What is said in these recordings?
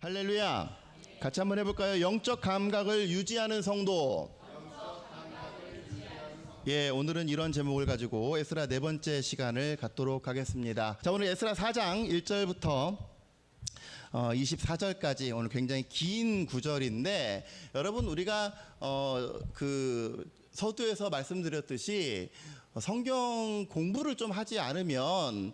할렐루야. 같이 한번 해볼까요? 영적 감각을 유지하는 성도. 예, 오늘은 이런 제목을 가지고 에스라 네 번째 시간을 갖도록 하겠습니다. 자, 오늘 에스라 4장 1절부터 24절까지 오늘 굉장히 긴 구절인데, 여러분 우리가 서두에서 말씀드렸듯이 성경 공부를 좀 하지 않으면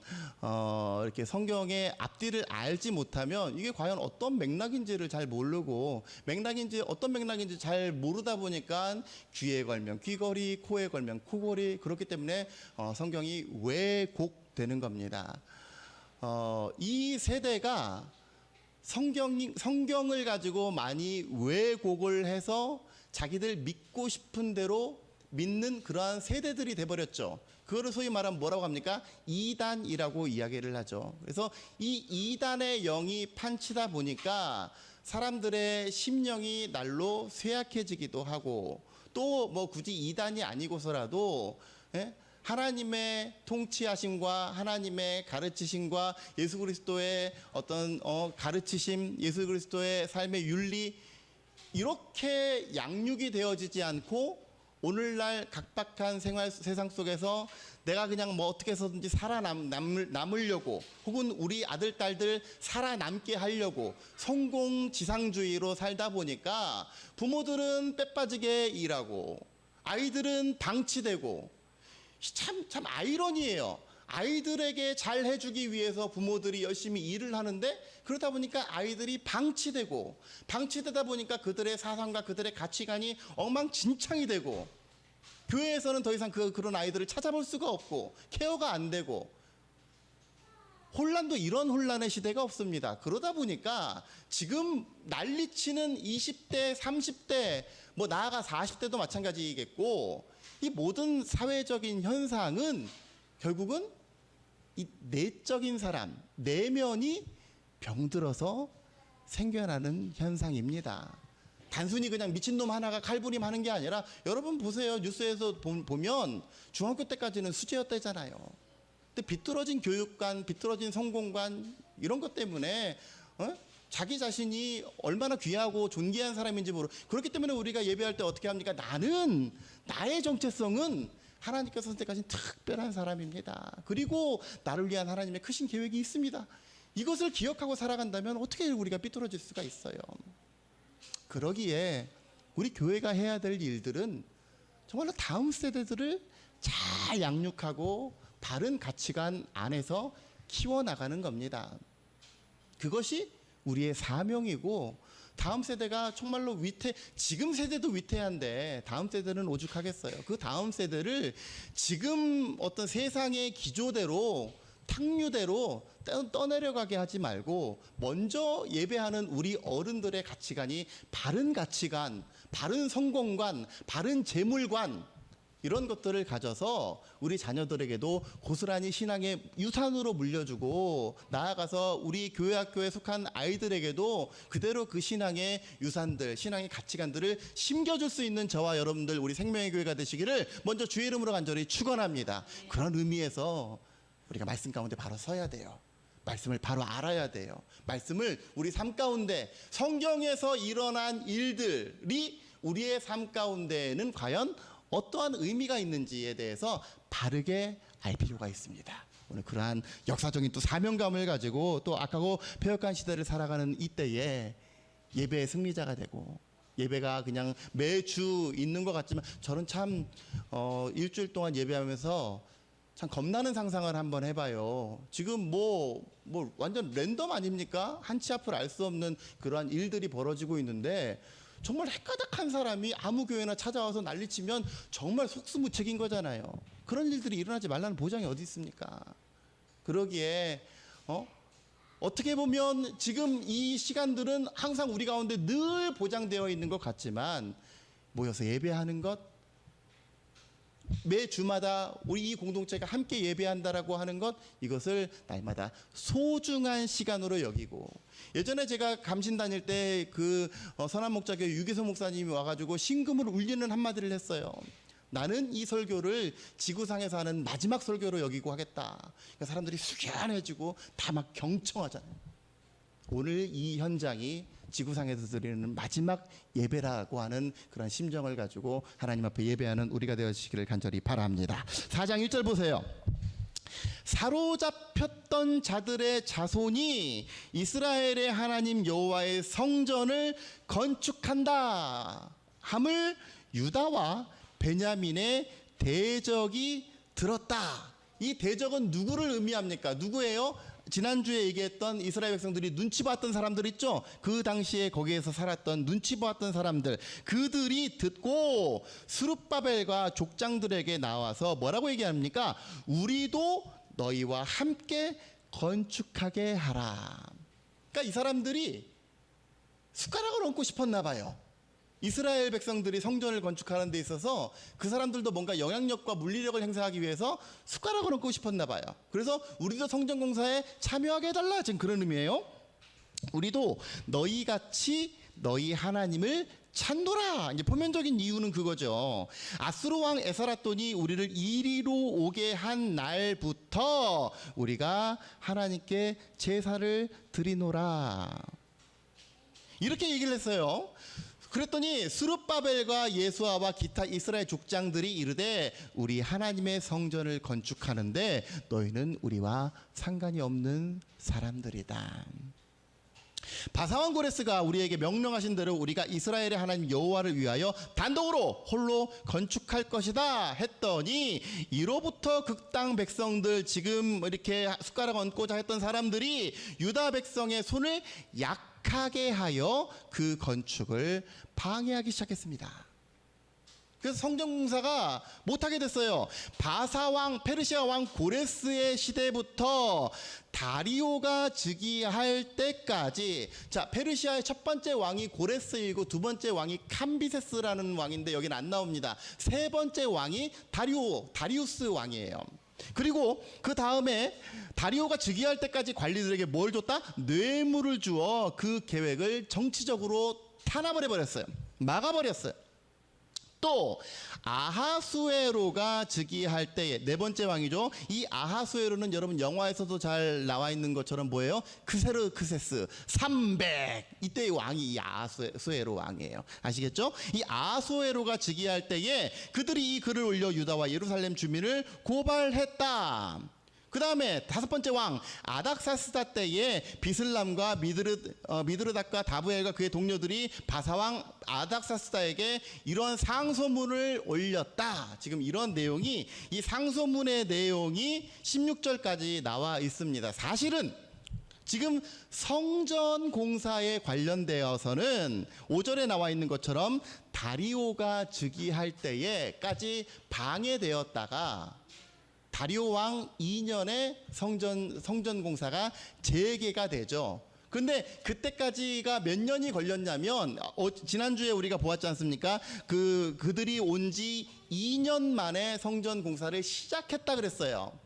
이렇게 성경의 앞뒤를 알지 못하면 이게 과연 어떤 맥락인지를 잘 모르고, 어떤 맥락인지 잘 모르다 보니까 귀에 걸면 귀걸이, 코에 걸면 코걸이, 그렇기 때문에 성경이 왜곡되는 겁니다. 이 세대가 성경을 가지고 많이 왜곡을 해서 자기들 믿고 싶은 대로 믿는 그러한 세대들이 돼버렸죠. 그거를 소위 말하면 뭐라고 합니까? 이단이라고 이야기를 하죠. 그래서 이 이단의 영이 판치다 보니까 사람들의 심령이 날로 쇠약해지기도 하고, 또 뭐 굳이 이단이 아니고서라도 하나님의 통치하심과 하나님의 가르치심과 예수 그리스도의 어떤 가르치심, 예수 그리스도의 삶의 윤리, 이렇게 양육이 되어지지 않고 오늘날 각박한 세상 속에서 내가 그냥 뭐 어떻게 해서든지 살아남으려고, 혹은 우리 아들, 딸들 살아남게 하려고 성공지상주의로 살다 보니까 부모들은 빼빠지게 일하고 아이들은 방치되고, 참 아이러니해요. 아이들에게 잘 해주기 위해서 부모들이 열심히 일을 하는데, 그러다 보니까 아이들이 방치되다 보니까 그들의 사상과 그들의 가치관이 엉망진창이 되고, 교회에서는 더 이상 그런 아이들을 찾아볼 수가 없고 케어가 안 되고, 혼란도 이런 혼란의 시대가 없습니다. 그러다 보니까 지금 난리치는 20대, 30대, 뭐 나아가 40대도 마찬가지겠고, 이 모든 사회적인 현상은 결국은 이 내적인 사람, 내면이 병들어서 생겨나는 현상입니다. 단순히 그냥 미친놈 하나가 칼부림하는 게 아니라, 여러분 보세요. 뉴스에서 보면 중학교 때까지는 수재였대잖아요. 근데 비뚤어진 교육관, 비뚤어진 성공관, 이런 것 때문에 자기 자신이 얼마나 귀하고 존귀한 사람인지 모르고, 그렇기 때문에 우리가 예배할 때 어떻게 합니까? 나의 정체성은 하나님께서 선택하신 특별한 사람입니다. 그리고 나를 위한 하나님의 크신 계획이 있습니다. 이것을 기억하고 살아간다면 어떻게 우리가 삐뚤어질 수가 있어요? 그러기에 우리 교회가 해야 될 일들은 정말로 다음 세대들을 잘 양육하고 바른 가치관 안에서 키워나가는 겁니다. 그것이 우리의 사명이고, 다음 세대가 정말로 지금 세대도 위태한데 다음 세대는 오죽하겠어요. 그 다음 세대를 지금 어떤 세상의 기조대로, 탕류대로 떠내려가게 하지 말고, 먼저 예배하는 우리 어른들의 가치관이 바른 가치관, 바른 성공관, 바른 재물관, 이런 것들을 가져서 우리 자녀들에게도 고스란히 신앙의 유산으로 물려주고, 나아가서 우리 교회 학교에 속한 아이들에게도 그대로 그 신앙의 유산들, 신앙의 가치관들을 심겨줄 수 있는 저와 여러분들, 우리 생명의 교회가 되시기를 먼저 주의 이름으로 간절히 축원합니다. 그런 의미에서 우리가 말씀 가운데 바로 서야 돼요. 말씀을 바로 알아야 돼요. 말씀을 우리 삶 가운데, 성경에서 일어난 일들이 우리의 삶 가운데에는 과연 어떠한 의미가 있는지에 대해서 바르게 알 필요가 있습니다. 오늘 그러한 역사적인 또 사명감을 가지고, 또 악하고 폐역한 시대를 살아가는 이때에 예배의 승리자가 되고, 예배가 그냥 매주 있는 것 같지만, 저는 참 일주일 동안 예배하면서 참 겁나는 상상을 한번 해봐요. 지금 뭐 완전 랜덤 아닙니까? 한치 앞을 알 수 없는 그러한 일들이 벌어지고 있는데, 정말 헷가닥한 사람이 아무 교회나 찾아와서 난리치면 정말 속수무책인 거잖아요. 그런 일들이 일어나지 말라는 보장이 어디 있습니까? 그러기에 어떻게 보면 지금 이 시간들은 항상 우리 가운데 늘 보장되어 있는 것 같지만, 모여서 예배하는 것, 매 주마다 우리 이 공동체가 함께 예배한다라고 하는 것, 이것을 날마다 소중한 시간으로 여기고, 예전에 제가 감신 다닐 때 선한 목자교회 유기서 목사님이 와가지고 신금을 울리는 한마디를 했어요. 나는 이 설교를 지구상에서 하는 마지막 설교로 여기고 하겠다. 그러니까 사람들이 숙연해지고 다 막 경청하잖아요. 오늘 이 현장이 지구상에서 드리는 마지막 예배라고 하는 그런 심정을 가지고 하나님 앞에 예배하는 우리가 되어주시기를 간절히 바랍니다. 4장 1절 보세요. 사로잡혔던 자들의 자손이 이스라엘의 하나님 여호와의 성전을 건축한다 함을 유다와 베냐민의 대적이 들었다. 이 대적은 누구를 의미합니까? 누구예요? 지난주에 얘기했던 이스라엘 백성들이 눈치 봤던 사람들 있죠? 그 당시에 거기에서 살았던 눈치 봤던 사람들, 그들이 듣고 스룹바벨과 족장들에게 나와서 뭐라고 얘기합니까? 우리도 너희와 함께 건축하게 하라. 그러니까 이 사람들이 숟가락을 얹고 싶었나 봐요. 이스라엘 백성들이 성전을 건축하는 데 있어서 그 사람들도 뭔가 영향력과 물리력을 행사하기 위해서 숟가락을 얹고 싶었나 봐요. 그래서 우리도 성전 공사에 참여하게 해달라, 지금 그런 의미예요. 우리도 너희같이 너희 하나님을 찾노라. 이제 표면적인 이유는 그거죠. 아수르 왕 에사라돈이 우리를 이리로 오게 한 날부터 우리가 하나님께 제사를 드리노라, 이렇게 얘기를 했어요. 그랬더니 스룹바벨과 예수아와 기타 이스라엘 족장들이 이르되 우리 하나님의 성전을 건축하는데 너희는 우리와 상관이 없는 사람들이다. 바사왕 고레스가 우리에게 명령하신 대로 우리가 이스라엘의 하나님 여호와를 위하여 단독으로 홀로 건축할 것이다 했더니, 이로부터 극당 백성들, 지금 이렇게 숟가락 얹고자 했던 사람들이 유다 백성의 손을 약하게 하여 그 건축을 방해하기 시작했습니다. 그래서 성전 공사가 못하게 됐어요. 바사왕, 페르시아 왕 고레스의 시대부터 다리오가 즉위할 때까지, 자, 페르시아의 첫 번째 왕이 고레스이고 두 번째 왕이 캄비세스라는 왕인데 여기는 안 나옵니다. 세 번째 왕이 다리우스 왕이에요. 그리고 그 다음에 다리오가 즉위할 때까지 관리들에게 뭘 줬다? 뇌물을 주어 그 계획을 정치적으로 탄압을 해버렸어요. 막아버렸어요. 또 아하수에로가 즉위할 때에, 네 번째 왕이죠. 이 아하수에로는 여러분 영화에서도 잘 나와 있는 것처럼 뭐예요? 크세르크세스 300, 이때의 왕이 이 아하수에로 왕이에요. 아시겠죠? 이 아하수에로가 즉위할 때에 그들이 이 글을 올려 유다와 예루살렘 주민을 고발했다. 그 다음에 다섯 번째 왕 아닥사스다 때에 비슬람과 미드르닷과 다부엘과 그의 동료들이 바사왕 아닥사스다에게 이런 상소문을 올렸다. 지금 이런 내용이, 이 상소문의 내용이 16절까지 나와 있습니다. 사실은 지금 성전 공사에 관련되어서는 5절에 나와 있는 것처럼 다리오가 즉위할 때에까지 방해되었다가 다리오 왕 2년에 성전 공사가 재개가 되죠. 근데 그때까지가 몇 년이 걸렸냐면, 지난주에 우리가 보았지 않습니까? 그들이 온 지 2년 만에 성전 공사를 시작했다 그랬어요.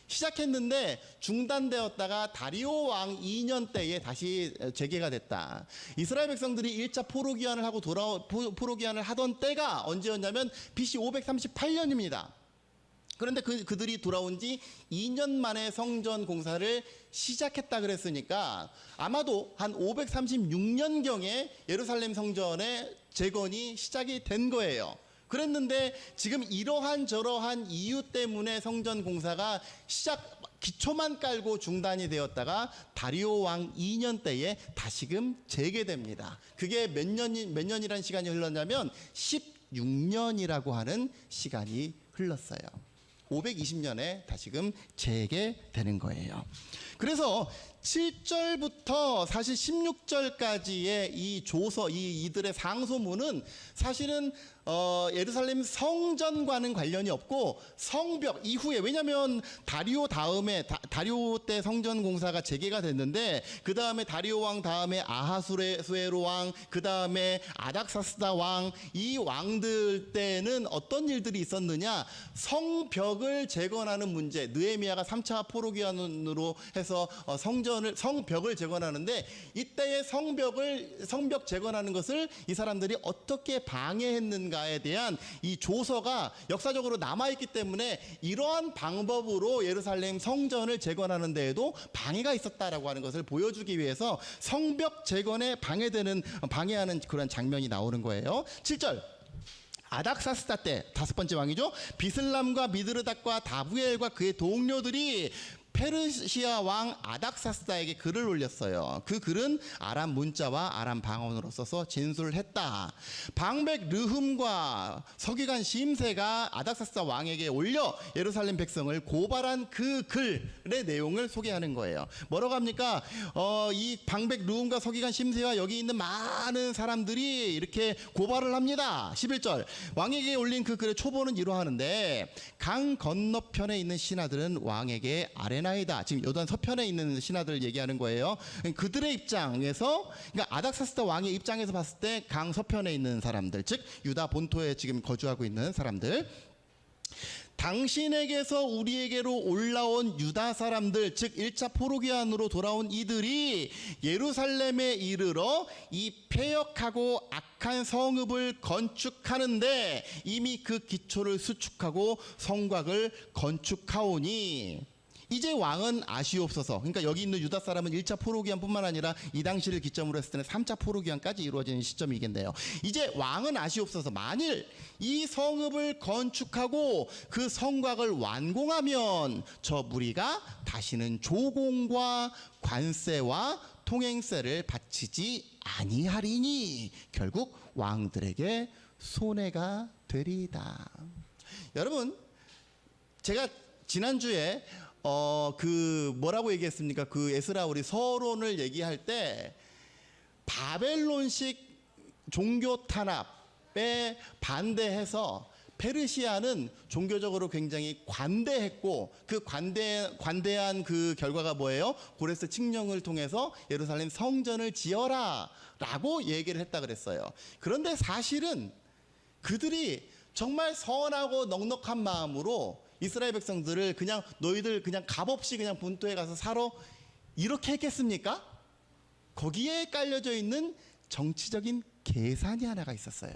시작했는데 중단되었다가 다리오 왕 2년 때에 다시 재개가 됐다. 이스라엘 백성들이 1차 포로 귀환을 하고 포로 귀환을 하던 때가 언제였냐면 BC 538년입니다. 그런데 그들이 돌아온 지 2년 만에 성전 공사를 시작했다 그랬으니까 아마도 한 536년경에 예루살렘 성전의 재건이 시작이 된 거예요. 그랬는데 지금 이러한 저러한 이유 때문에 성전 공사가 기초만 깔고 중단이 되었다가 다리오 왕 2년 때에 다시금 재개됩니다. 그게 몇 년이라는 시간이 흘렀냐면 16년이라고 하는 시간이 흘렀어요. 520년에 다시금 재개되는 거예요. 그래서 7절부터 사실 16절까지의 이 조서, 이들의 상소문은 사실은 예루살렘 성전과는 관련이 없고 성벽 이후에, 왜냐하면 다리오 때 성전 공사가 재개가 됐는데 그 다음에 다리오 왕 다음에 아하수에로 왕, 그 다음에 아닥사스다 왕, 이 왕들 때는 어떤 일들이 있었느냐? 성벽을 재건하는 문제, 느헤미야가 3차 포로기환으로 해서 성벽을 재건하는데, 이때의 성벽 재건하는 것을 이 사람들이 어떻게 방해했는가 하리이다에 대한 이 조서가 역사적으로 남아있기 때문에 이러한 방법으로 예루살렘 성전을 재건하는 데에도 방해가 있었다라고 하는 것을 보여주기 위해서 성벽 재건에 방해하는 그런 장면이 나오는 거예요. 7절. 아닥사스다 때 다섯 번째 왕이죠. 비슬람과 미드르닷과 다부엘과 그의 동료들이 페르시아 왕 아닥사스다에게 글을 올렸어요. 그 글은 아람 문자와 아람 방언으로 써서 진술을 했다. 방백 르흠과 서기관 심세가 아닥사스다 왕에게 올려 예루살렘 백성을 고발한 그 글의 내용을 소개하는 거예요. 뭐라고 합니까? 이 방백 르흠과 서기관 심세와 여기 있는 많은 사람들이 이렇게 고발을 합니다. 11절. 왕에게 올린 그 글의 초보는 이러하는데 강 건너편에 있는 신하들은 왕에게 아레나이다. 지금 요단 서편에 있는 신하들 얘기하는 거예요. 그들의 입장에서, 그러니까 아닥사스다 왕의 입장에서 봤을 때 강 서편에 있는 사람들, 즉 유다 본토에 지금 거주하고 있는 사람들, 당신에게서 우리에게로 올라온 유다 사람들, 즉 1차 포로기한으로 돌아온 이들이 예루살렘에 이르러 이 폐역하고 악한 성읍을 건축하는데 이미 그 기초를 수축하고 성곽을 건축하오니 이제 왕은 아시옵소서. 그러니까 여기 있는 유다 사람은 1차 포로기한뿐만 아니라 이 당시를 기점으로 했을 때는 3차 포로기한까지 이루어지는 시점이겠네요. 이제 왕은 아시옵소서. 만일 이 성읍을 건축하고 그 성곽을 완공하면 저 무리가 다시는 조공과 관세와 통행세를 바치지 아니하리니 결국 왕들에게 손해가 되리이다. 여러분, 제가 지난주에 뭐라고 얘기했습니까? 그 에스라 우리 서론을 얘기할 때 바벨론식 종교 탄압에 반대해서 페르시아는 종교적으로 굉장히 관대했고 그 관대한 그 결과가 뭐예요? 고레스 칙령을 통해서 예루살렘 성전을 지어라 라고 얘기를 했다 그랬어요. 그런데 사실은 그들이 정말 선하고 넉넉한 마음으로 이스라엘 백성들을 그냥 너희들 그냥 값없이 그냥 본토에 가서 살아 이렇게 했겠습니까? 거기에 깔려져 있는 정치적인 계산이 하나가 있었어요.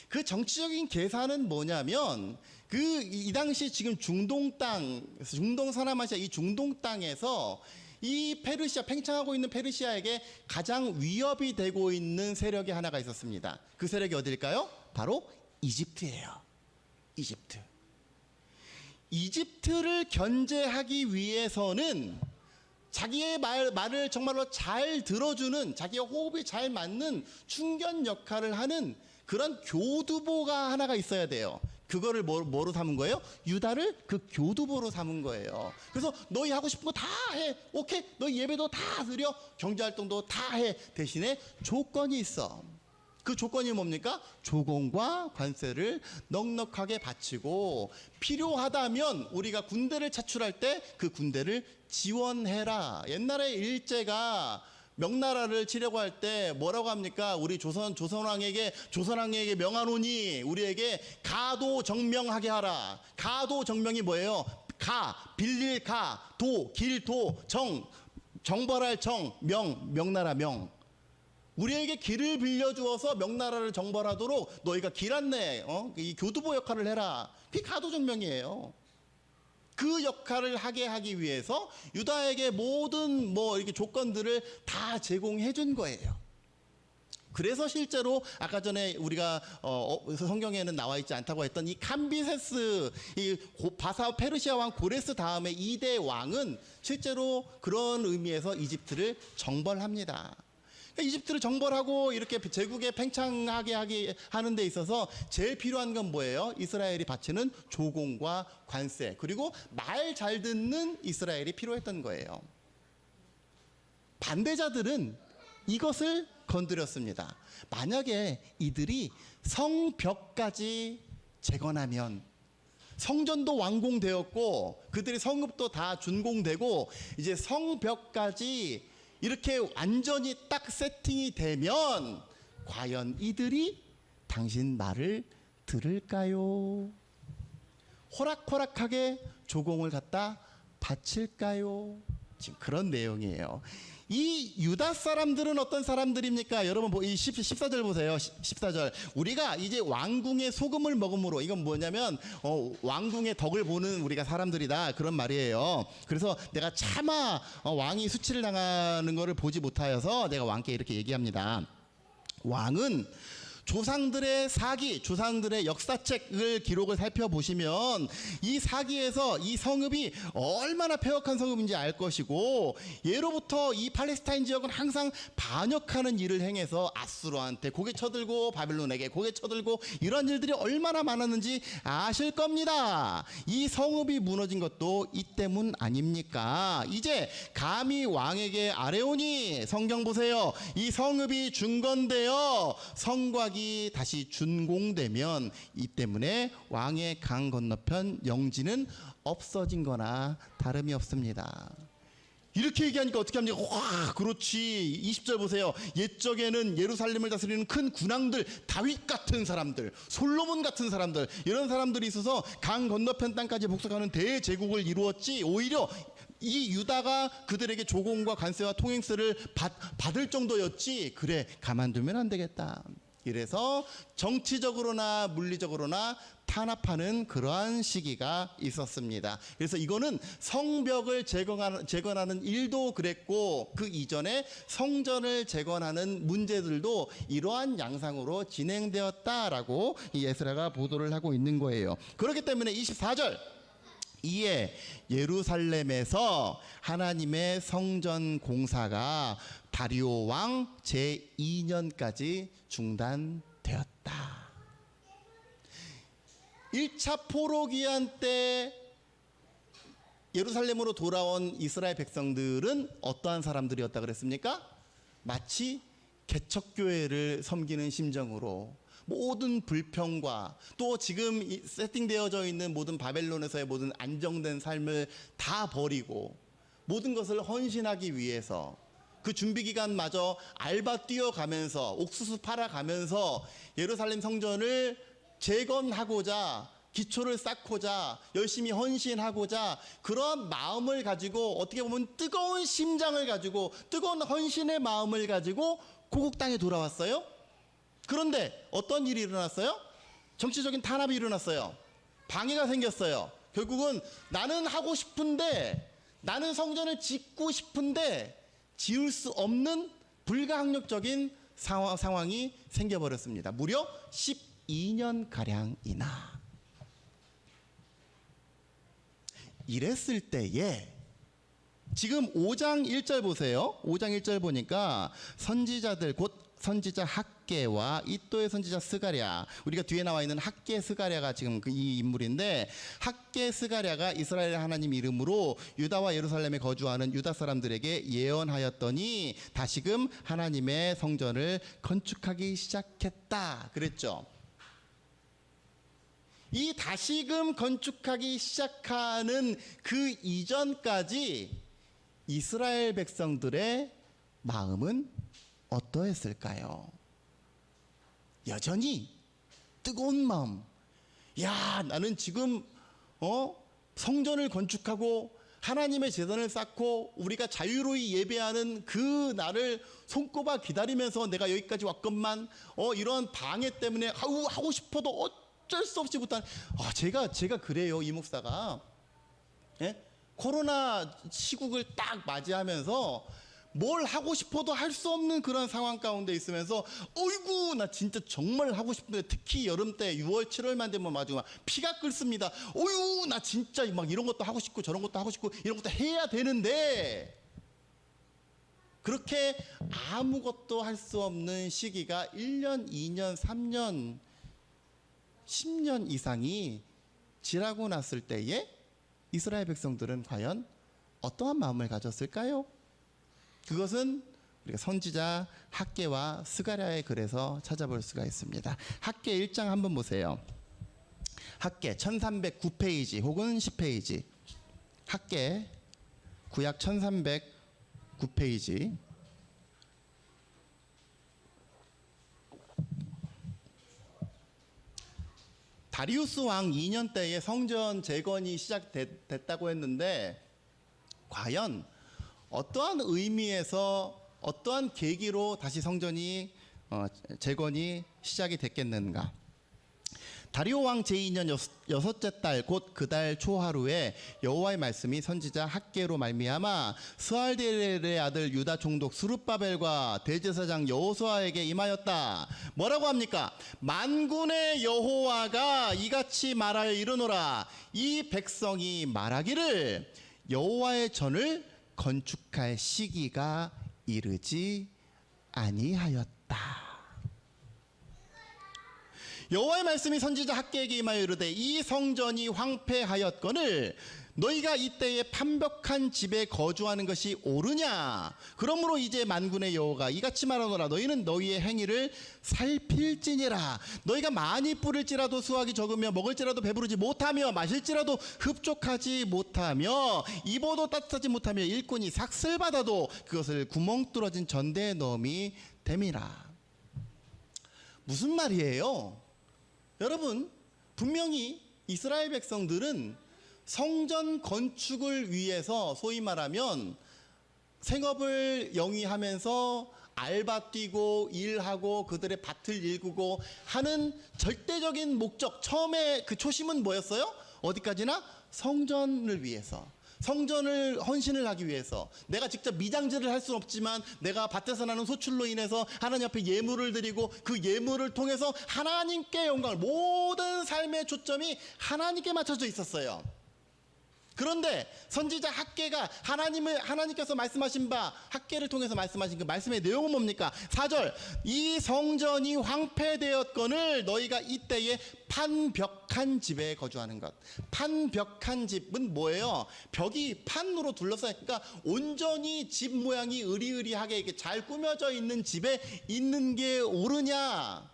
그 정치적인 계산은 뭐냐면 이 당시 지금 중동 서남아시아 이 중동 땅에서 이 페르시아 팽창하고 있는 페르시아에게 가장 위협이 되고 있는 세력이 하나가 있었습니다. 그 세력이 어딜까요? 바로 이집트예요. 이집트를 견제하기 위해서는 자기의 말을 정말로 잘 들어주는, 자기의 호흡이 잘 맞는 충견 역할을 하는 그런 교두보가 하나가 있어야 돼요. 그거를 뭐로 삼은 거예요? 유다를 그 교두보로 삼은 거예요. 그래서 너희 하고 싶은 거 다 해. 오케이. 너희 예배도 다 드려. 경제활동도 다 해. 대신에 조건이 있어. 그 조건이 뭡니까? 조공과 관세를 넉넉하게 바치고 필요하다면 우리가 군대를 차출할 때 그 군대를 지원해라. 옛날에 일제가 명나라를 치려고 할 때 뭐라고 합니까? 우리 조선왕에게 명하노니 우리에게 가도정명하게 하라. 가도정명이 뭐예요? 빌릴 길도, 정벌할 명나라 명. 우리에게 길을 빌려주어서 명나라를 정벌하도록 너희가 길 안내, 이 교두보 역할을 해라. 그게 가도정명이에요. 그 역할을 하기 위해서 유다에게 모든 이렇게 조건들을 다 제공해 준 거예요. 그래서 실제로 아까 전에 우리가 성경에는 나와 있지 않다고 했던 이 캄비세스, 페르시아 왕 고레스 다음에 2대 왕은 실제로 그런 의미에서 이집트를 정벌합니다. 이집트를 정벌하고 이렇게 제국에 팽창하게 하는 데 있어서 제일 필요한 건 뭐예요? 이스라엘이 바치는 조공과 관세, 그리고 말 잘 듣는 이스라엘이 필요했던 거예요. 반대자들은 이것을 건드렸습니다. 만약에 이들이 성벽까지 재건하면, 성전도 완공되었고 그들의 성읍도 다 준공되고 이제 성벽까지 이렇게 완전히 딱 세팅이 되면 과연 이들이 당신 말을 들을까요? 호락호락하게 조공을 갖다 바칠까요? 지금 그런 내용이에요. 이 유다 사람들은 어떤 사람들입니까? 여러분 이 14절 보세요. 14절. 우리가 이제 왕궁의 소금을 먹음으로, 이건 뭐냐면 왕궁의 덕을 보는 우리가 사람들이다, 그런 말이에요. 그래서 내가 차마 왕이 수치를 당하는 것을 보지 못하여서 내가 왕께 이렇게 얘기합니다. 왕은 조상들의 사기, 조상들의 역사책을 기록을 살펴보시면 이 사기에서 이 성읍이 얼마나 폐역한 성읍인지 알 것이고, 예로부터 이 팔레스타인 지역은 항상 반역하는 일을 행해서 아수르한테 고개 쳐들고 바벨론에게 고개 쳐들고 이런 일들이 얼마나 많았는지 아실 겁니다. 이 성읍이 무너진 것도 이 때문 아닙니까? 이제 감히 왕에게 아뢰오니, 성경 보세요. 이 성읍이 중건되어 성곽 다시 준공되면 이 때문에 왕의 강 건너편 영지는 없어진 거나 다름이 없습니다. 이렇게 얘기하니까 어떻게 합니까? 와, 그렇지. 20절 보세요. 옛적에는 예루살렘을 다스리는 큰 군왕들, 다윗 같은 사람들, 솔로몬 같은 사람들, 이런 사람들이 있어서 강 건너편 땅까지 복속하는 대제국을 이루었지, 오히려 이 유다가 그들에게 조공과 관세와 통행세를 받을 정도였지, 그래 가만두면 안 되겠다. 이래서 정치적으로나 물리적으로나 탄압하는 그러한 시기가 있었습니다. 그래서 이거는 성벽을 재건하는 일도 그랬고, 그 이전에 성전을 재건하는 문제들도 이러한 양상으로 진행되었다라고 이 에스라가 보도를 하고 있는 거예요. 그렇기 때문에 24절, 이에 예루살렘에서 하나님의 성전 공사가 다리오 왕 제2년까지 중단되었다. 1차 포로기한 때 예루살렘으로 돌아온 이스라엘 백성들은 어떠한 사람들이었다 그랬습니까? 마치 개척교회를 섬기는 심정으로 모든 불평과 또 지금 세팅되어져 있는 모든 바벨론에서의 모든 안정된 삶을 다 버리고 모든 것을 헌신하기 위해서 그 준비기간마저 알바 뛰어가면서 옥수수 팔아가면서 예루살렘 성전을 재건하고자, 기초를 쌓고자, 열심히 헌신하고자, 그런 마음을 가지고, 어떻게 보면 뜨거운 심장을 가지고, 뜨거운 헌신의 마음을 가지고 고국 땅에 돌아왔어요. 그런데 어떤 일이 일어났어요? 정치적인 탄압이 일어났어요. 방해가 생겼어요. 결국은 나는 하고 싶은데, 나는 성전을 짓고 싶은데 지을 수 없는 불가항력적인 상황이 생겨버렸습니다. 무려 12년가량이나. 이랬을 때에 지금 5장 1절 보세요. 5장 1절 보니까 선지자들, 곧 선지자 학개와 이또의 선지자 스가랴, 우리가 뒤에 나와 있는 학개 스가랴가 지금 이 인물인데, 학개 스가랴가 이스라엘 하나님 이름으로 유다와 예루살렘에 거주하는 유다 사람들에게 예언하였더니 다시금 하나님의 성전을 건축하기 시작했다 그랬죠. 이 다시금 건축하기 시작하는 그 이전까지 이스라엘 백성들의 마음은 어떠했을까요? 여전히 뜨거운 마음. 야, 나는 지금 성전을 건축하고 하나님의 제단을 쌓고 우리가 자유로이 예배하는 그 날을 손꼽아 기다리면서 내가 여기까지 왔건만 이런 방해 때문에 하고 싶어도 어쩔 수 없이 못한. 제가 그래요. 이 목사가 코로나 시국을 딱 맞이하면서 뭘 하고 싶어도 할 수 없는 그런 상황 가운데 있으면서, 어이구 나 진짜 정말 하고 싶은데, 특히 여름 때 6월 7월만 되면 아주 막 피가 끓습니다. 어이구 나 진짜 막 이런 것도 하고 싶고 저런 것도 하고 싶고 이런 것도 해야 되는데, 그렇게 아무것도 할 수 없는 시기가 1년, 2년, 3년, 10년 이상이 지나고 났을 때에 이스라엘 백성들은 과연 어떠한 마음을 가졌을까요? 그것은 우리가 선지자 학개와 스가랴의 글에서 찾아볼 수가 있습니다. 학개 1장 한번 보세요. 학개 1309페이지 혹은 10페이지. 학개 구약 1309페이지. 다리우스 왕 2년 때에 성전 재건이 시작됐다고 했는데, 과연 어떠한 의미에서 어떠한 계기로 다시 성전이 재건이 시작이 됐겠는가? 다리오 왕 제2년 여섯째 달 곧 그 달 초하루에 여호와의 말씀이 선지자 학개로 말미암아 스알디엘의 아들 유다 총독 스룹바벨과 대제사장 여호수아에게 임하였다. 뭐라고 합니까? 만군의 여호와가 이같이 말하여 이르노라. 이 백성이 말하기를 여호와의 전을 건축할 시기가 이르지 아니하였다. 여호와의 말씀이 선지자 학개에게 임하여 이르되 이 성전이 황폐하였거늘 너희가 이때에 판벽한 집에 거주하는 것이 옳으냐? 그러므로 이제 만군의 여호와가 이같이 말하노라. 너희는 너희의 행위를 살필지니라. 너희가 많이 뿌릴지라도 수확이 적으며 먹을지라도 배부르지 못하며 마실지라도 흡족하지 못하며 입어도 따뜻하지 못하며 일꾼이 삭슬 받아도 그것을 구멍 뚫어진 전대에 넣음이 됨이라. 무슨 말이에요? 여러분, 분명히 이스라엘 백성들은 성전 건축을 위해서 소위 말하면 생업을 영위하면서 알바 뛰고 일하고 그들의 밭을 일구고 하는 절대적인 목적, 처음에 그 초심은 뭐였어요? 어디까지나 성전을 위해서, 성전을 헌신을 하기 위해서. 내가 직접 미장질을 할 수는 없지만 내가 밭에서 나는 소출로 인해서 하나님 앞에 예물을 드리고 그 예물을 통해서 하나님께 영광을, 모든 삶의 초점이 하나님께 맞춰져 있었어요. 그런데 선지자 학개가 하나님께서 말씀하신 바, 학개를 통해서 말씀하신 그 말씀의 내용은 뭡니까? 4절, 이 성전이 황폐되었거늘 너희가 이때에 판벽한 집에 거주하는 것. 판벽한 집은 뭐예요? 벽이 판으로 둘러싸여, 그러니까 온전히 집 모양이 으리으리하게 이렇게 잘 꾸며져 있는 집에 있는 게 옳으냐?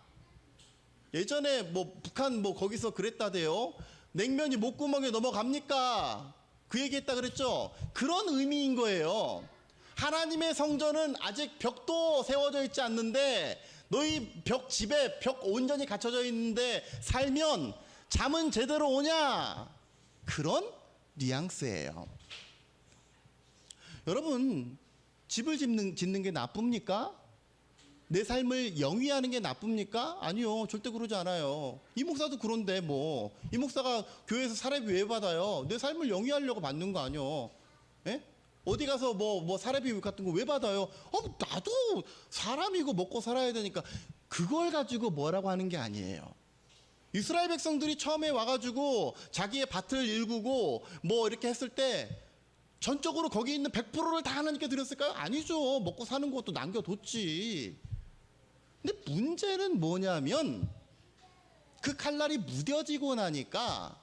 예전에 뭐 북한 뭐 거기서 그랬다대요. 냉면이 목구멍에 넘어갑니까? 그 얘기했다 그랬죠? 그런 의미인 거예요. 하나님의 성전은 아직 벽도 세워져 있지 않는데 너희 집에 벽 온전히 갖춰져 있는데 살면 잠은 제대로 오냐? 그런 뉘앙스예요. 여러분, 집을 짓는 게 나쁩니까? 내 삶을 영위하는 게 나쁩니까? 아니요, 절대 그러지 않아요. 이 목사도 그런데 뭐 이 목사가 교회에서 사례비 왜 받아요? 내 삶을 영위하려고 받는 거 아니요? 예? 어디 가서 뭐 사례비 같은 거 왜 받아요? 나도 사람이고 먹고 살아야 되니까. 그걸 가지고 뭐라고 하는 게 아니에요. 이스라엘 백성들이 처음에 와가지고 자기의 밭을 일구고 뭐 이렇게 했을 때 전적으로 거기 있는 100%를 다 하나님께 드렸을까요? 아니죠. 먹고 사는 것도 남겨뒀지. 근데 문제는 뭐냐면 그 칼날이 무뎌지고 나니까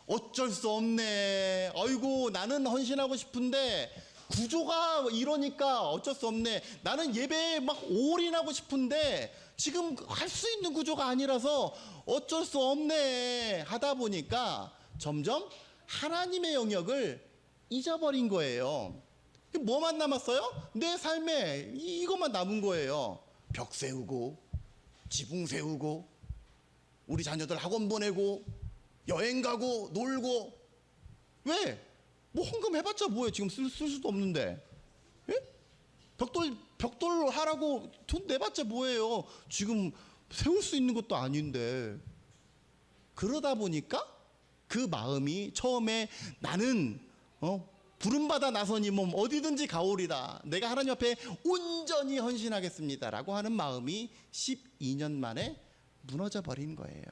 어쩔 수 없네. 아이고, 나는 헌신하고 싶은데 구조가 이러니까 어쩔 수 없네. 나는 예배에 막 올인하고 싶은데 지금 할 수 있는 구조가 아니라서 어쩔 수 없네 하다 보니까 점점 하나님의 영역을 잊어버린 거예요. 뭐만 남았어요? 내 삶에 이것만 남은 거예요. 벽 세우고 지붕 세우고 우리 자녀들 학원 보내고 여행 가고 놀고. 왜? 뭐 헌금 해봤자 뭐예요? 지금 쓸 수도 없는데. 예? 벽돌 하라고 돈 내봤자 뭐예요? 지금 세울 수 있는 것도 아닌데. 그러다 보니까 그 마음이 처음에 나는 부름받아 나서니 몸 어디든지 가오리다. 내가 하나님 앞에 온전히 헌신하겠습니다 라고 하는 마음이 12년 만에 무너져 버린 거예요.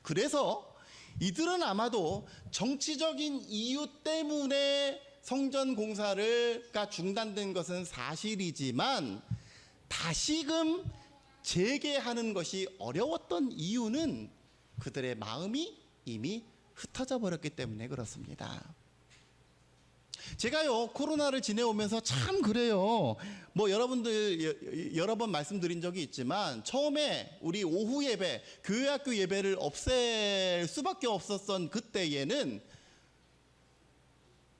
그래서 이들은 아마도 정치적인 이유 때문에 성전 공사가 중단된 것은 사실이지만 다시금 재개하는 것이 어려웠던 이유는 그들의 마음이 이미 흩어져 버렸기 때문에 그렇습니다. 제가요, 코로나를 지내오면서 참 그래요. 뭐 여러분들 여러 번 말씀드린 적이 있지만 처음에 우리 오후 예배, 교회 학교 예배를 없앨 수밖에 없었던 그때에는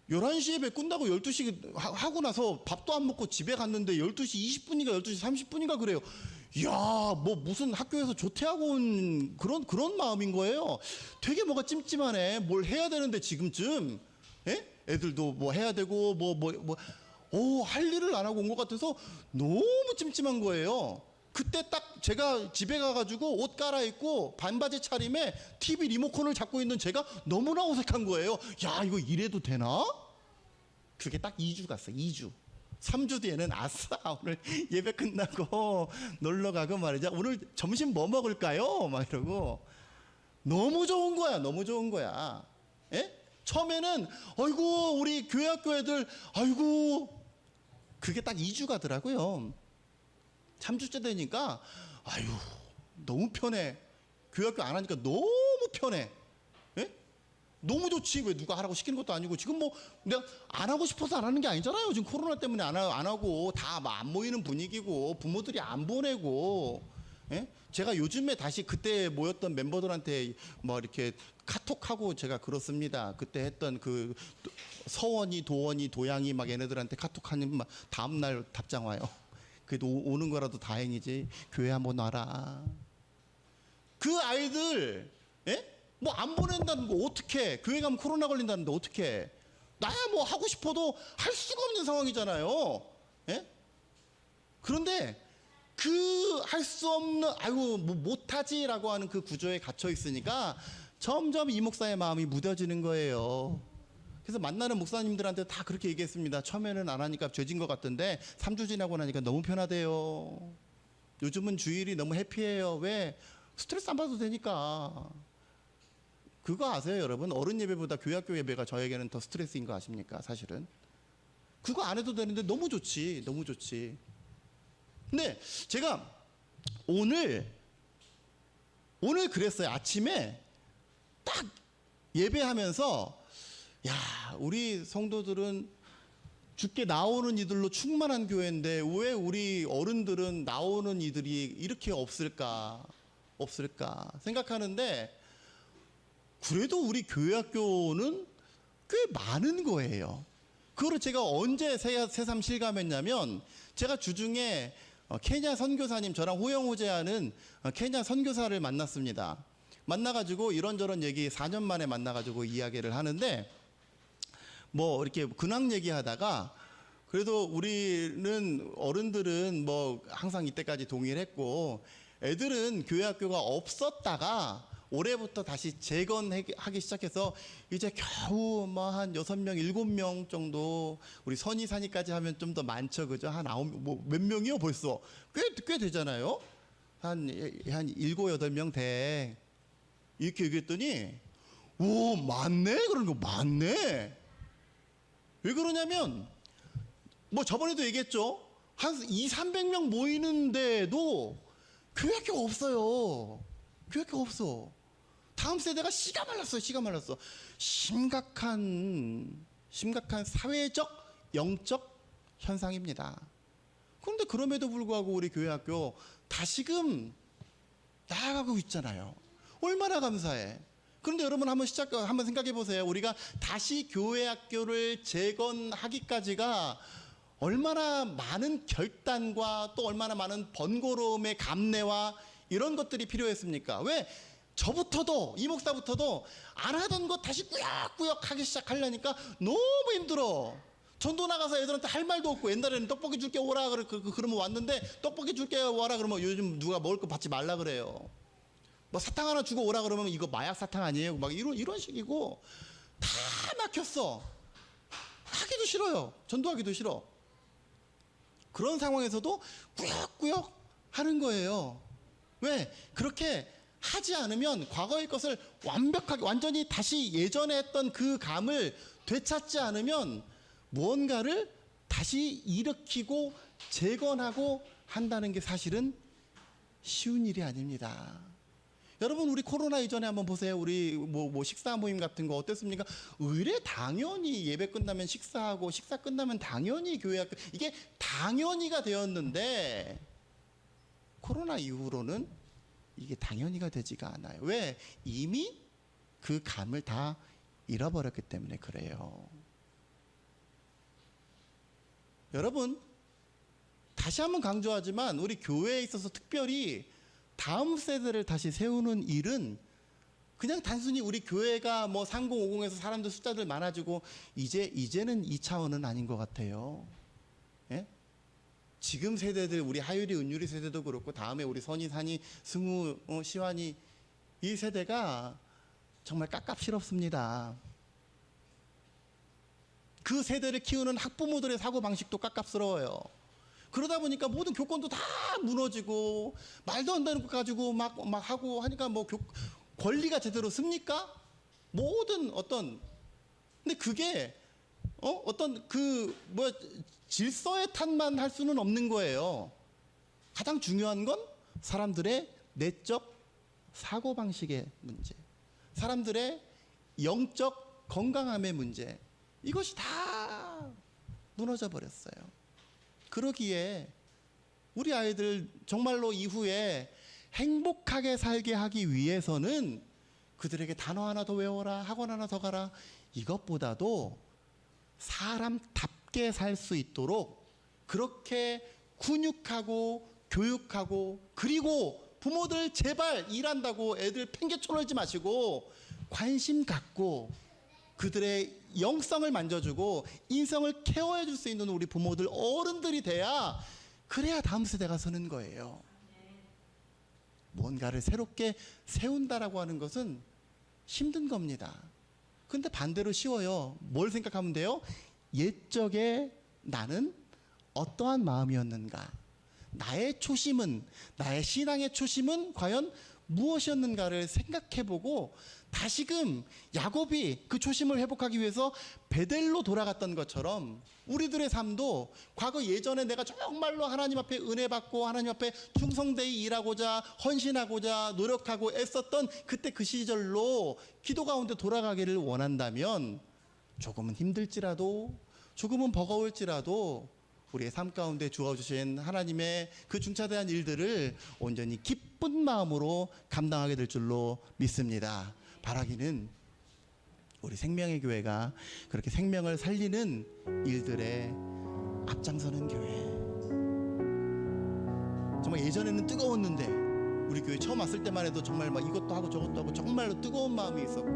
11시 예배 끝나고 12시 하고 나서 밥도 안 먹고 집에 갔는데 12시 20분인가 12시 30분인가 그래요. 이야, 뭐 무슨 학교에서 조퇴하고 온 그런 마음인 거예요. 되게 뭐가 찜찜하네. 뭘 해야 되는데 지금쯤. 예? 애들도 뭐 해야 되고 할 일을 안 하고 온 것 같아서 너무 찜찜한 거예요. 그때 딱 제가 집에 가가지고 옷 갈아입고 반바지 차림에 TV 리모컨을 잡고 있는 제가 너무나 어색한 거예요. 야, 이거 이래도 되나? 그게 딱 2주 갔어요. 2주. 3주 뒤에는 아싸, 오늘 예배 끝나고 놀러 가고 말이죠. 오늘 점심 뭐 먹을까요? 막 이러고. 너무 좋은 거야. 너무 좋은 거야. 예? 처음에는 아이고 우리 교회학교 애들 아이고 그게 딱 2주 가더라고요. 3주째 되니까 아유 너무 편해. 교회학교 안 하니까 너무 편해. 예? 너무 좋지. 왜 누가 하라고 시키는 것도 아니고 지금 뭐 내가 안 하고 싶어서 안 하는 게 아니잖아요. 지금 코로나 때문에 안 하고 다 안 모이는 분위기고 부모들이 안 보내고. 예? 제가 요즘에 다시 그때 모였던 멤버들한테 뭐 이렇게 카톡하고 제가 그렇습니다. 그때 했던 그 서원이 도원이 도양이 막 얘네들한테 카톡하는 막 다음 날 답장 와요. 그래도 오는 거라도 다행이지. 교회 한번 와라. 그 아이들 뭐 안 보낸다는 거 어떻게? 교회 가면 코로나 걸린다는데 어떻게? 나야 뭐 하고 싶어도 할 수가 없는 상황이잖아요. 예? 그런데 그 할 수 없는 아이고 뭐 못하지라고 하는 그 구조에 갇혀 있으니까 점점 이 목사의 마음이 무뎌지는 거예요. 그래서 만나는 목사님들한테 다 그렇게 얘기했습니다. 처음에는 안 하니까 죄진 것 같던데 3주 지나고 나니까 너무 편하대요. 요즘은 주일이 너무 해피해요. 왜? 스트레스 안 받아도 되니까. 그거 아세요 여러분? 어른 예배보다 교회학교 예배가 저에게는 더 스트레스인 거 아십니까? 사실은 그거 안 해도 되는데 너무 좋지. 너무 좋지. 근데 제가 오늘 그랬어요. 아침에 딱 예배하면서 야, 우리 성도들은 주께 나오는 이들로 충만한 교회인데 왜 우리 어른들은 나오는 이들이 이렇게 없을까 생각하는데 그래도 우리 교회학교는 꽤 많은 거예요. 그거를 제가 언제 새삼 실감했냐면 제가 주중에 케냐 선교사님 저랑 호영호제하는 케냐 선교사를 만났습니다. 만나가지고 이런저런 얘기 4년 만에 만나가지고 이야기를 하는데 뭐 이렇게 근황 얘기하다가 그래도 우리는 어른들은 뭐 항상 이때까지 동일했고 애들은 교회학교가 없었다가 올해부터 다시 재건하기 시작해서 이제 겨우 뭐 한 6명, 7명 정도 우리 선이사니까지 하면 좀 더 많죠. 그죠? 한 9, 뭐 몇 명이요 벌써? 꽤 되잖아요. 한 7, 8명 돼. 이렇게 얘기했더니 오, 많네? 그러는 거 많네. 왜 그러냐면 뭐 저번에도 얘기했죠. 한 2, 300명 모이는데도 교회학교가 없어요. 교회학교가 없어. 다음 세대가 씨가 말랐어요. 씨가 말랐어. 심각한 사회적, 영적 현상입니다. 그런데 그럼에도 불구하고 우리 교회학교 다시금 나아가고 있잖아요. 얼마나 감사해. 그런데 여러분 한번 생각해 보세요. 우리가 다시 교회학교를 재건하기까지가 얼마나 많은 결단과 또 얼마나 많은 번거로움의 감내와 이런 것들이 필요했습니까? 왜? 저부터도 이 목사부터도 안 하던 거 다시 꾸역꾸역 하기 시작하려니까 너무 힘들어. 전도 나가서 애들한테 할 말도 없고 옛날에는 떡볶이 줄게 오라 그러면 왔는데 떡볶이 줄게 와라 그러면 요즘 누가 먹을 거 받지 말라 그래요. 뭐 사탕 하나 주고 오라 그러면 이거 마약 사탕 아니에요? 막 이런 식이고 다 막혔어. 하기도 싫어요. 전도하기도 싫어. 그런 상황에서도 꾸역꾸역 하는 거예요. 왜? 그렇게 하지 않으면 과거의 것을 완전히 다시 예전에 했던 그 감을 되찾지 않으면 무언가를 다시 일으키고 재건하고 한다는 게 사실은 쉬운 일이 아닙니다. 여러분 우리 코로나 이전에 한번 보세요. 우리 뭐 식사 모임 같은 거 어땠습니까? 의뢰 당연히 예배 끝나면 식사하고 식사 끝나면 당연히 교회 이게 당연히가 되었는데 코로나 이후로는 이게 당연히가 되지가 않아요. 왜? 이미 그 감을 다 잃어버렸기 때문에 그래요. 여러분 다시 한번 강조하지만 우리 교회에 있어서 특별히 다음 세대를 다시 세우는 일은 그냥 단순히 우리 교회가 뭐 3050에서 사람들 숫자들 많아지고 이제는 이 차원은 아닌 것 같아요. 예? 지금 세대들, 우리 하율이, 은율이 세대도 그렇고 다음에 우리 선이, 산이, 승우, 시환이, 이 세대가 정말 깝깝스럽습니다. 그 세대를 키우는 학부모들의 사고방식도 깝깝스러워요. 그러다 보니까 모든 교권도 다 무너지고 말도 안 되는 것 가지고 막 하고 하니까 뭐 권리가 제대로 씁니까? 모든 근데 그게 어떤 질서의 탓만 할 수는 없는 거예요. 가장 중요한 건 사람들의 내적 사고방식의 문제, 사람들의 영적 건강함의 문제, 이것이 다 무너져 버렸어요. 그러기에 우리 아이들 정말로 이후에 행복하게 살게 하기 위해서는 그들에게 단어 하나 더 외워라, 학원 하나 더 가라, 이것보다도 사람답게 살 수 있도록 그렇게 훈육하고 교육하고, 그리고 부모들 제발 일한다고 애들 팽개쳐 놀지 마시고 관심 갖고 그들의 영성을 만져주고 인성을 케어해 줄 수 있는 우리 부모들, 어른들이 그래야 다음 세대가 서는 거예요. 뭔가를 새롭게 세운다라고 하는 것은 힘든 겁니다. 근데 반대로 쉬워요. 뭘 생각하면 돼요? 옛적에 나는 어떠한 마음이었는가? 나의 초심은, 나의 신앙의 초심은 과연 무엇이었는가를 생각해보고 다시금 야곱이 그 초심을 회복하기 위해서 베델로 돌아갔던 것처럼 우리들의 삶도 과거 예전에 내가 정말로 하나님 앞에 은혜 받고 하나님 앞에 충성되이 일하고자 헌신하고자 노력하고 애썼던 그때 그 시절로 기도 가운데 돌아가기를 원한다면 조금은 힘들지라도, 조금은 버거울지라도 우리의 삶 가운데 주어주신 하나님의 그 중차대한 일들을 온전히 기쁜 마음으로 감당하게 될 줄로 믿습니다. 바라기는 우리 생명의 교회가 그렇게 생명을 살리는 일들에 앞장서는 교회. 정말 예전에는 뜨거웠는데 우리 교회 처음 왔을 때만 해도 정말 막 이것도 하고 저것도 하고 정말로 뜨거운 마음이 있었고,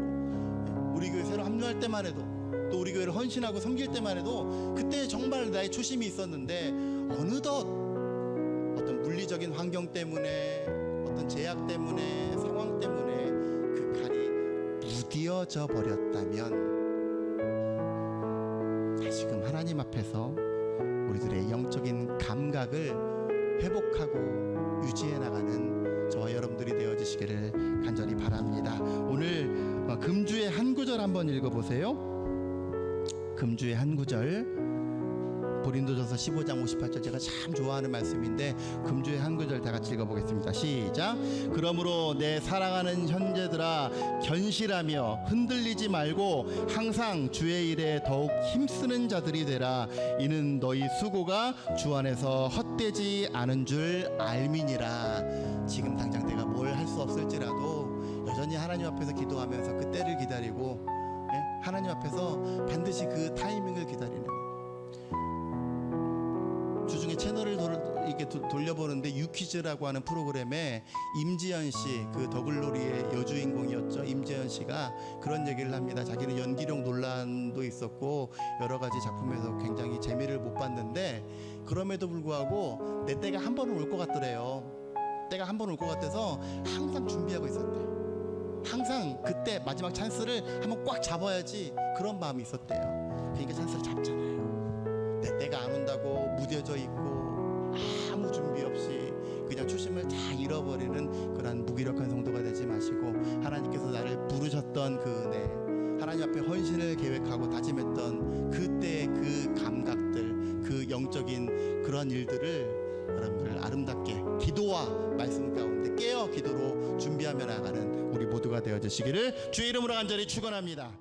우리 교회 새로 합류할 때만 해도, 또 우리 교회를 헌신하고 섬길 때만 해도 그때 정말 나의 초심이 있었는데 어느덧 어떤 물리적인 환경 때문에, 어떤 제약 때문에, 상황 때문에 그 칼이 무뎌져 버렸다면 다시금 하나님 앞에서 우리들의 영적인 감각을 회복하고 유지해 나가는 저와 여러분들이 되어주시기를 간절히 바랍니다. 오늘 금주의 한 구절 한번 읽어보세요. 금주의 한 구절, 고린도전서 15장 58절, 제가 참 좋아하는 말씀인데 금주의 한 구절 다 같이 읽어보겠습니다. 시작. 그러므로 내 사랑하는 형제들아, 견실하며 흔들리지 말고 항상 주의 일에 더욱 힘쓰는 자들이 되라. 이는 너희 수고가 주 안에서 헛되지 않은 줄 알미니라. 지금 당장 내가 뭘 할 수 없을지라도 여전히 하나님 앞에서 기도하면서 그 때를 기다리고, 하나님 앞에서 반드시 그 타이밍을 기다리는, 주중에 채널을 이렇게 돌려보는데 유퀴즈라고 하는 프로그램에 임지연 씨, 그 더글로리의 여주인공이었죠. 임지연 씨가 그런 얘기를 합니다. 자기는 연기력 논란도 있었고 여러 가지 작품에서 굉장히 재미를 못 봤는데 그럼에도 불구하고 내 때가 한 번은 올 것 같더래요. 때가 한 번 올 것 같아서 항상 준비하고 있었대요. 항상 그때 마지막 찬스를 한번 꽉 잡아야지, 그런 마음이 있었대요. 그러니까 찬스를 잡잖아요. 내 때가 안 온다고 무뎌져 있고 아무 준비 없이 그냥 초심을 다 잃어버리는 그런 무기력한 성도가 되지 마시고, 하나님께서 나를 부르셨던 그 은혜, 하나님 앞에 헌신을 계획하고 다짐했던 그때의 그 감각들, 그 영적인 그런 일들을 여러분들 아름답게 기도와 말씀 가운데 깨어 기도로 준비하며 나가는 우리 모두가 되어주시기를 주의 이름으로 간절히 축원합니다.